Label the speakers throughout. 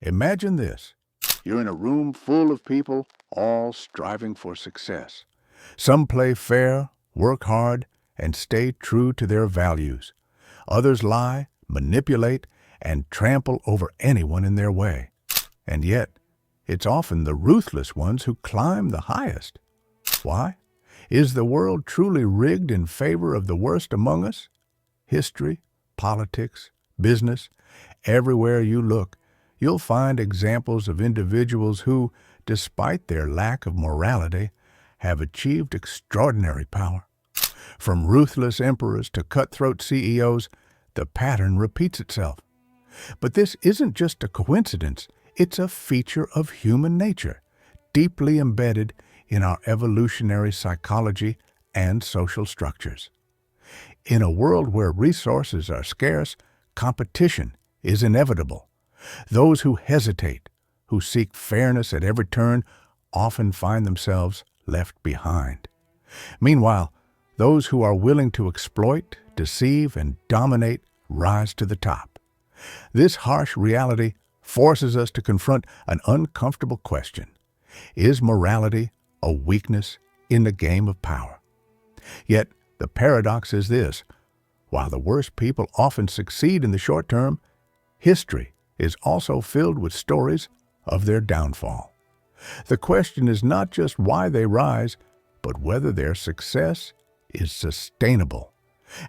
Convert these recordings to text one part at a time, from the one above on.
Speaker 1: Imagine this. You're in a room full of people, all striving for success. Some play fair, work hard, and stay true to their values. Others lie, manipulate, and trample over anyone in their way. And yet, it's often the ruthless ones who climb the highest. Why? Is the world truly rigged in favor of the worst among us? History, politics, business, everywhere you look, you'll find examples of individuals who, despite their lack of morality, have achieved extraordinary power. From ruthless emperors to cutthroat CEOs, the pattern repeats itself. But this isn't just a coincidence, it's a feature of human nature, deeply embedded in our evolutionary psychology and social structures. In a world where resources are scarce, competition is inevitable. Those who hesitate, who seek fairness at every turn, often find themselves left behind. Meanwhile, those who are willing to exploit, deceive, and dominate rise to the top. This harsh reality forces us to confront an uncomfortable question. Is morality a weakness in the game of power? Yet, the paradox is this. While the worst people often succeed in the short term, history is also filled with stories of their downfall. The question is not just why they rise, but whether their success is sustainable.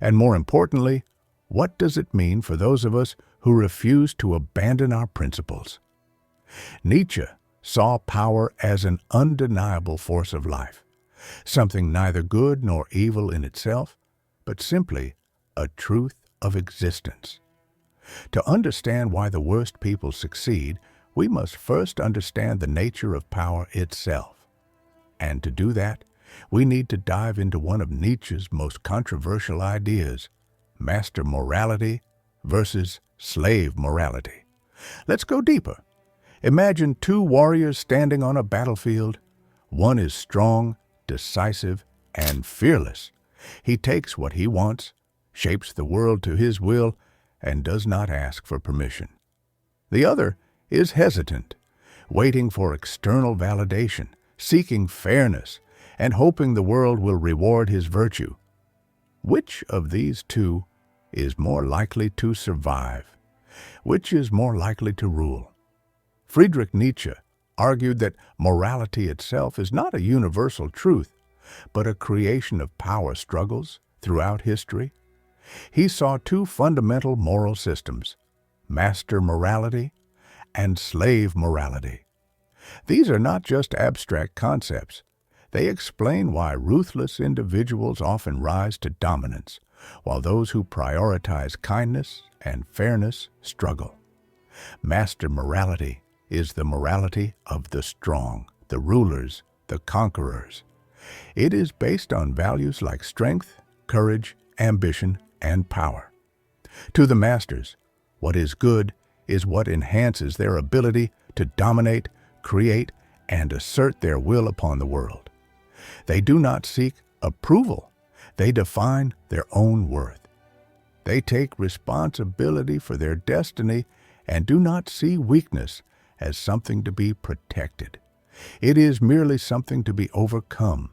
Speaker 1: And more importantly, what does it mean for those of us who refuse to abandon our principles? Nietzsche saw power as an undeniable force of life, something neither good nor evil in itself, but simply a truth of existence. To understand why the worst people succeed, we must first understand the nature of power itself. And to do that, we need to dive into one of Nietzsche's most controversial ideas, master morality versus slave morality. Let's go deeper. Imagine two warriors standing on a battlefield. One is strong, decisive, and fearless. He takes what he wants, shapes the world to his will, and does not ask for permission. The other is hesitant, waiting for external validation, seeking fairness, and hoping the world will reward his virtue. Which of these two is more likely to survive? Which is more likely to rule? Friedrich Nietzsche argued that morality itself is not a universal truth, but a creation of power struggles throughout history. He saw two fundamental moral systems, master morality and slave morality. These are not just abstract concepts. They explain why ruthless individuals often rise to dominance, while those who prioritize kindness and fairness struggle. Master morality is the morality of the strong, the rulers, the conquerors. It is based on values like strength, courage, ambition, and power. To the masters, what is good is what enhances their ability to dominate, create, and assert their will upon the world. They do not seek approval. They define their own worth. They take responsibility for their destiny and do not see weakness as something to be protected. It is merely something to be overcome.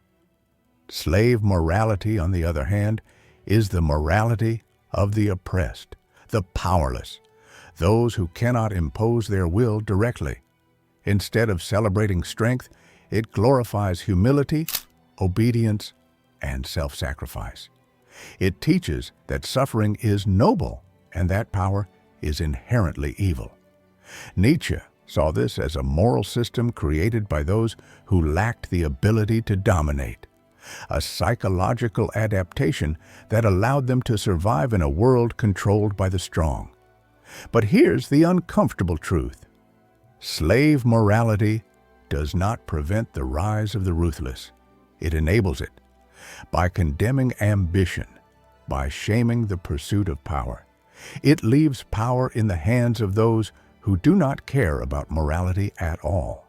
Speaker 1: Slave morality, on the other hand, is the morality of the oppressed, the powerless, those who cannot impose their will directly. Instead of celebrating strength, it glorifies humility, obedience, and self-sacrifice. It teaches that suffering is noble and that power is inherently evil. Nietzsche saw this as a moral system created by those who lacked the ability to dominate, a psychological adaptation that allowed them to survive in a world controlled by the strong. But here's the uncomfortable truth. Slave morality does not prevent the rise of the ruthless. It enables it. By condemning ambition, by shaming the pursuit of power, it leaves power in the hands of those who do not care about morality at all.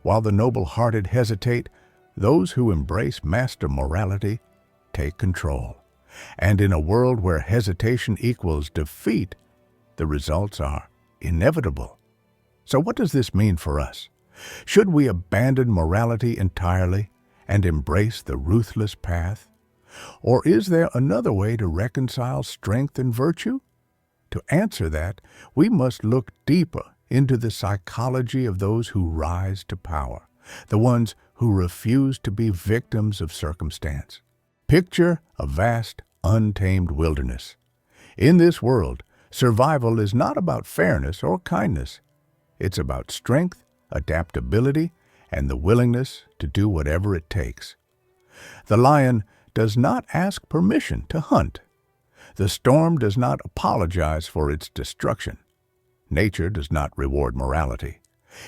Speaker 1: While the noble-hearted hesitate, those who embrace master morality take control. And in a world where hesitation equals defeat, the results are inevitable. So what does this mean for us? Should we abandon morality entirely and embrace the ruthless path? Or is there another way to reconcile strength and virtue? To answer that, we must look deeper into the psychology of those who rise to power, the ones who refuse to be victims of circumstance. Picture a vast, untamed wilderness. In this world, survival is not about fairness or kindness. It's about strength, adaptability, and the willingness to do whatever it takes. The lion does not ask permission to hunt. The storm does not apologize for its destruction. Nature does not reward morality.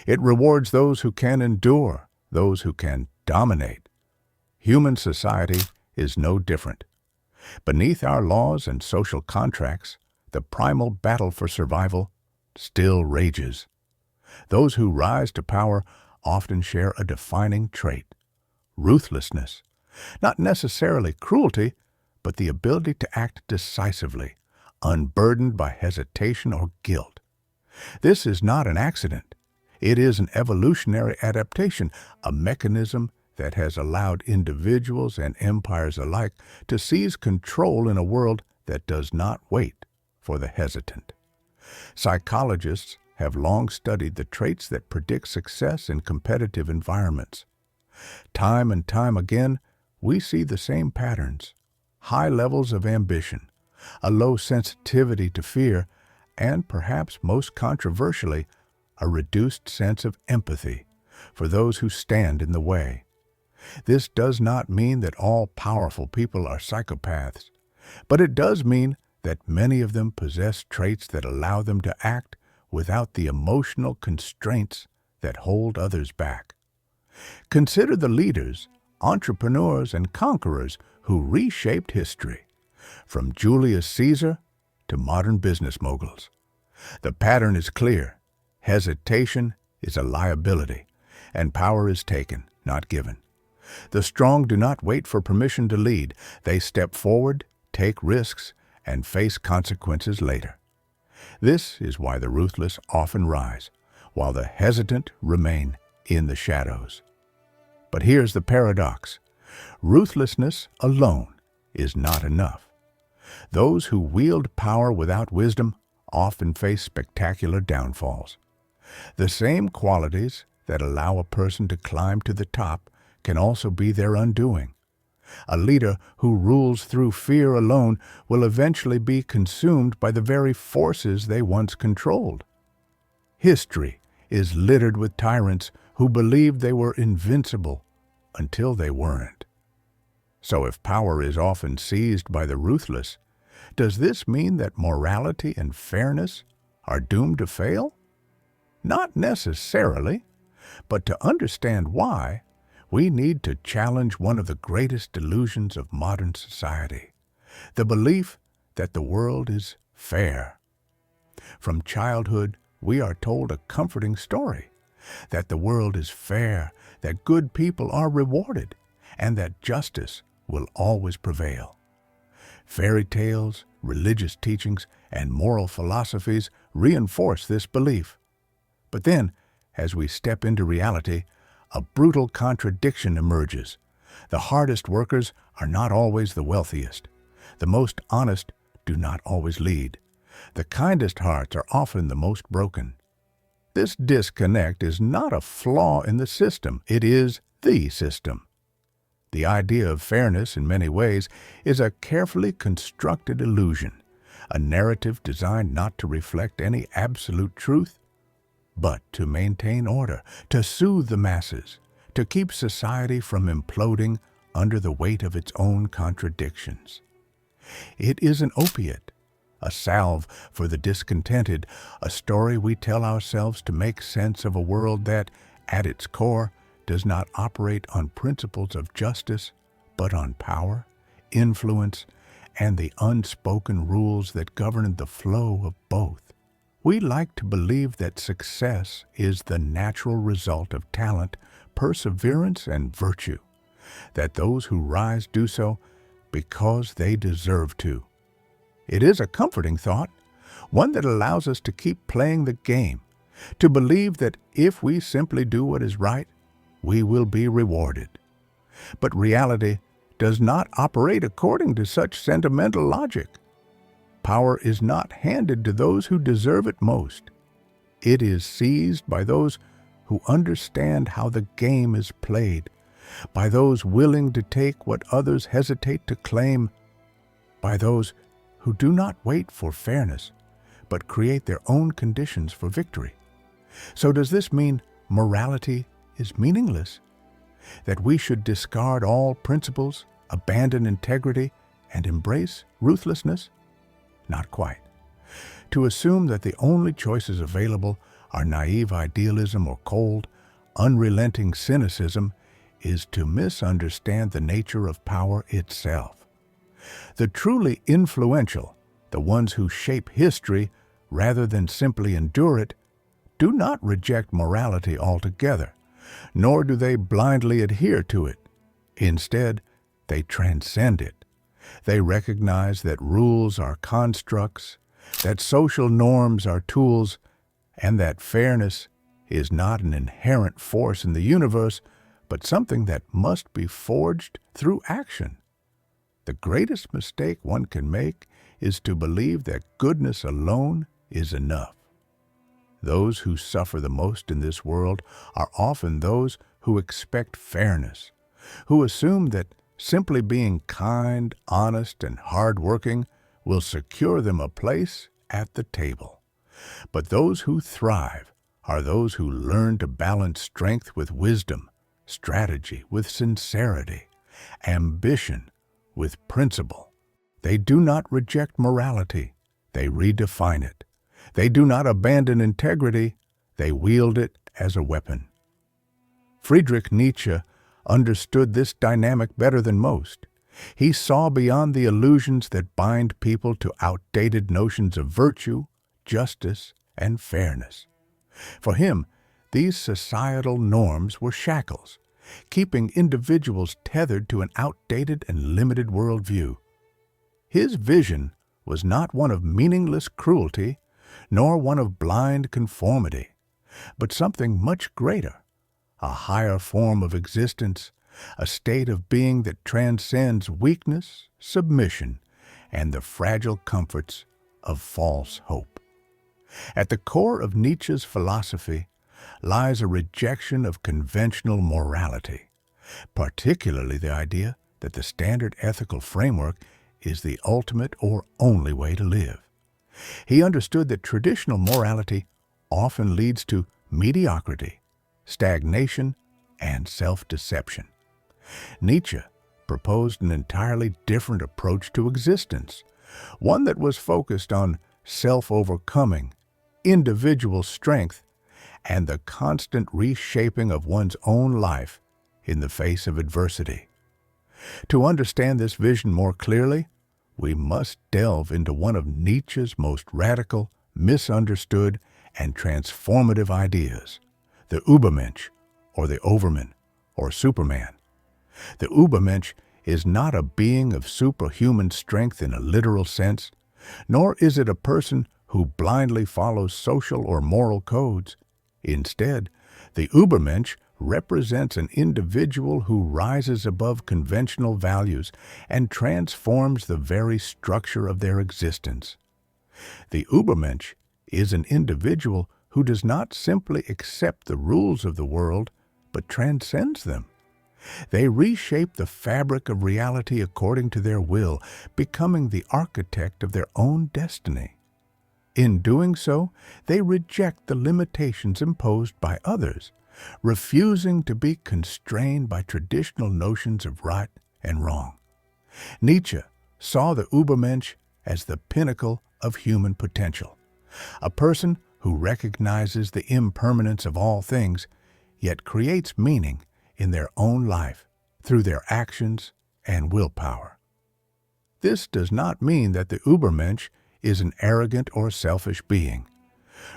Speaker 1: It rewards those who can endure, those who can dominate. Human society is no different. Beneath our laws and social contracts, the primal battle for survival still rages. Those who rise to power often share a defining trait: ruthlessness. Not necessarily cruelty, but the ability to act decisively, unburdened by hesitation or guilt. This is not an accident. It is an evolutionary adaptation, a mechanism that has allowed individuals and empires alike to seize control in a world that does not wait for the hesitant. Psychologists have long studied the traits that predict success in competitive environments. Time and time again, we see the same patterns: high levels of ambition, a low sensitivity to fear, and perhaps most controversially, a reduced sense of empathy for those who stand in the way. This does not mean that all powerful people are psychopaths, but it does mean that many of them possess traits that allow them to act without the emotional constraints that hold others back. Consider the leaders, entrepreneurs, and conquerors who reshaped history, from Julius Caesar to modern business moguls. The pattern is clear. Hesitation is a liability, and power is taken, not given. The strong do not wait for permission to lead. They step forward, take risks, and face consequences later. This is why the ruthless often rise, while the hesitant remain in the shadows. But here's the paradox. Ruthlessness alone is not enough. Those who wield power without wisdom often face spectacular downfalls. The same qualities that allow a person to climb to the top can also be their undoing. A leader who rules through fear alone will eventually be consumed by the very forces they once controlled. History is littered with tyrants who believed they were invincible until they weren't. So if power is often seized by the ruthless, does this mean that morality and fairness are doomed to fail? Not necessarily, but to understand why, we need to challenge one of the greatest delusions of modern society, the belief that the world is fair. From childhood, we are told a comforting story, that the world is fair, that good people are rewarded, and that justice will always prevail. Fairy tales, religious teachings, and moral philosophies reinforce this belief. But then, as we step into reality, a brutal contradiction emerges. The hardest workers are not always the wealthiest. The most honest do not always lead. The kindest hearts are often the most broken. This disconnect is not a flaw in the system, it is the system. The idea of fairness, in many ways, is a carefully constructed illusion, a narrative designed not to reflect any absolute truth, but to maintain order, to soothe the masses, to keep society from imploding under the weight of its own contradictions. It is an opiate, a salve for the discontented, a story we tell ourselves to make sense of a world that, at its core, does not operate on principles of justice, but on power, influence, and the unspoken rules that govern the flow of both. We like to believe that success is the natural result of talent, perseverance, and virtue, that those who rise do so because they deserve to. It is a comforting thought, one that allows us to keep playing the game, to believe that if we simply do what is right, we will be rewarded. But reality does not operate according to such sentimental logic. Power is not handed to those who deserve it most. It is seized by those who understand how the game is played, by those willing to take what others hesitate to claim, by those who do not wait for fairness, but create their own conditions for victory. So does this mean morality is meaningless? That we should discard all principles, abandon integrity, and embrace ruthlessness? Not quite. To assume that the only choices available are naive idealism or cold, unrelenting cynicism is to misunderstand the nature of power itself. The truly influential, the ones who shape history rather than simply endure it, do not reject morality altogether, nor do they blindly adhere to it. Instead, they transcend it. They recognize that rules are constructs, that social norms are tools, and that fairness is not an inherent force in the universe, but something that must be forged through action. The greatest mistake one can make is to believe that goodness alone is enough. Those who suffer the most in this world are often those who expect fairness, who assume that simply being kind, honest, and hardworking will secure them a place at the table. But those who thrive are those who learn to balance strength with wisdom, strategy with sincerity, ambition with principle. They do not reject morality, they redefine it. They do not abandon integrity, they wield it as a weapon. Friedrich Nietzsche understood this dynamic better than most. He saw beyond the illusions that bind people to outdated notions of virtue, justice, and fairness. For him, these societal norms were shackles, keeping individuals tethered to an outdated and limited worldview. His vision was not one of meaningless cruelty, nor one of blind conformity, but something much greater, a higher form of existence, a state of being that transcends weakness, submission, and the fragile comforts of false hope. At the core of Nietzsche's philosophy lies a rejection of conventional morality, particularly the idea that the standard ethical framework is the ultimate or only way to live. He understood that traditional morality often leads to mediocrity, stagnation, and self-deception. Nietzsche proposed an entirely different approach to existence, one that was focused on self-overcoming, individual strength, and the constant reshaping of one's own life in the face of adversity. To understand this vision more clearly, we must delve into one of Nietzsche's most radical, misunderstood, and transformative ideas, the Übermensch, or the Overman, or Superman. The Übermensch is not a being of superhuman strength in a literal sense, nor is it a person who blindly follows social or moral codes. Instead, the Übermensch represents an individual who rises above conventional values and transforms the very structure of their existence. The Übermensch is an individual who does not simply accept the rules of the world, but transcends them. They reshape the fabric of reality according to their will, becoming the architect of their own destiny. In doing so, they reject the limitations imposed by others, refusing to be constrained by traditional notions of right and wrong. Nietzsche saw the Übermensch as the pinnacle of human potential, a person who recognizes the impermanence of all things, yet creates meaning in their own life through their actions and willpower. This does not mean that the Übermensch is an arrogant or selfish being.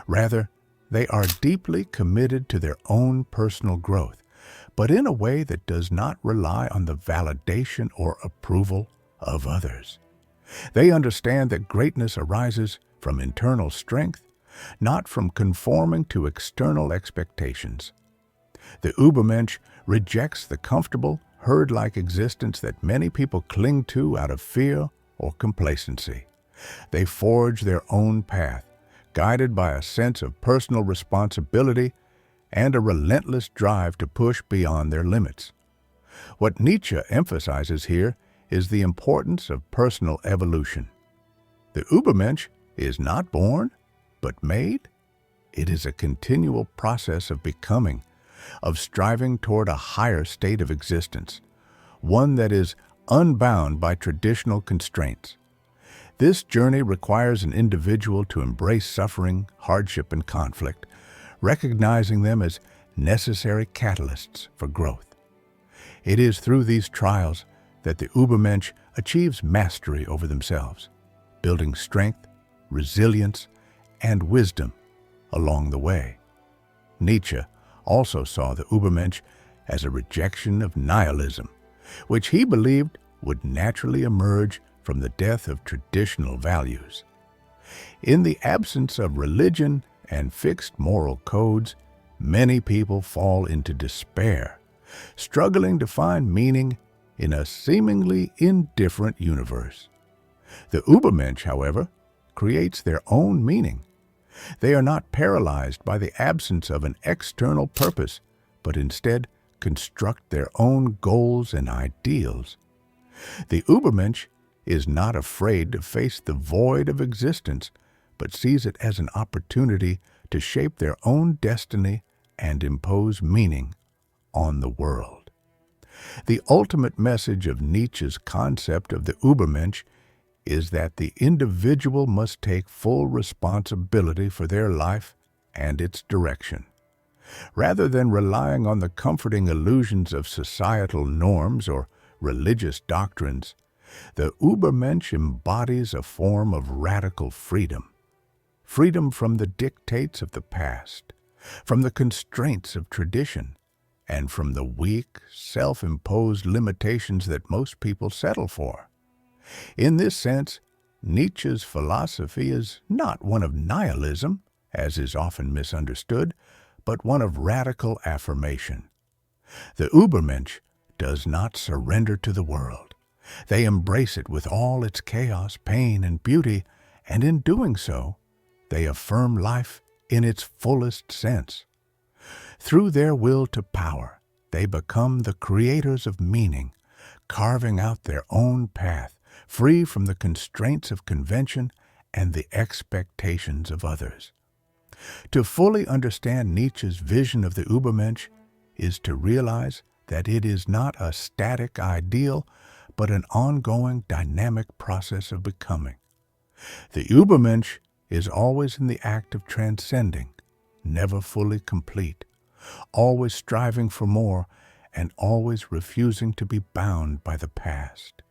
Speaker 1: Rather, they are deeply committed to their own personal growth, but in a way that does not rely on the validation or approval of others. They understand that greatness arises from internal strength, not from conforming to external expectations. The Übermensch rejects the comfortable, herd-like existence that many people cling to out of fear or complacency. They forge their own path, guided by a sense of personal responsibility and a relentless drive to push beyond their limits. What Nietzsche emphasizes here is the importance of personal evolution. The Übermensch is not born, but made. It is a continual process of becoming, of striving toward a higher state of existence, one that is unbound by traditional constraints. This journey requires an individual to embrace suffering, hardship, and conflict, recognizing them as necessary catalysts for growth. It is through these trials that the Übermensch achieves mastery over themselves, building strength, resilience, and wisdom along the way. Nietzsche also saw the Übermensch as a rejection of nihilism, which he believed would naturally emerge from the death of traditional values. In the absence of religion and fixed moral codes, many people fall into despair, struggling to find meaning in a seemingly indifferent universe. The Übermensch, however, creates their own meaning. They are not paralyzed by the absence of an external purpose, but instead construct their own goals and ideals. The Übermensch is not afraid to face the void of existence, but sees it as an opportunity to shape their own destiny and impose meaning on the world. The ultimate message of Nietzsche's concept of the Übermensch is that the individual must take full responsibility for their life and its direction. Rather than relying on the comforting illusions of societal norms or religious doctrines, the Übermensch embodies a form of radical freedom. Freedom from the dictates of the past, from the constraints of tradition, and from the weak, self-imposed limitations that most people settle for. In this sense, Nietzsche's philosophy is not one of nihilism, as is often misunderstood, but one of radical affirmation. The Übermensch does not surrender to the world. They embrace it with all its chaos, pain, and beauty, and in doing so, they affirm life in its fullest sense. Through their will to power, they become the creators of meaning, carving out their own path, free from the constraints of convention and the expectations of others. To fully understand Nietzsche's vision of the Übermensch is to realize that it is not a static ideal, but an ongoing dynamic process of becoming. The Übermensch is always in the act of transcending, never fully complete, always striving for more, and always refusing to be bound by the past.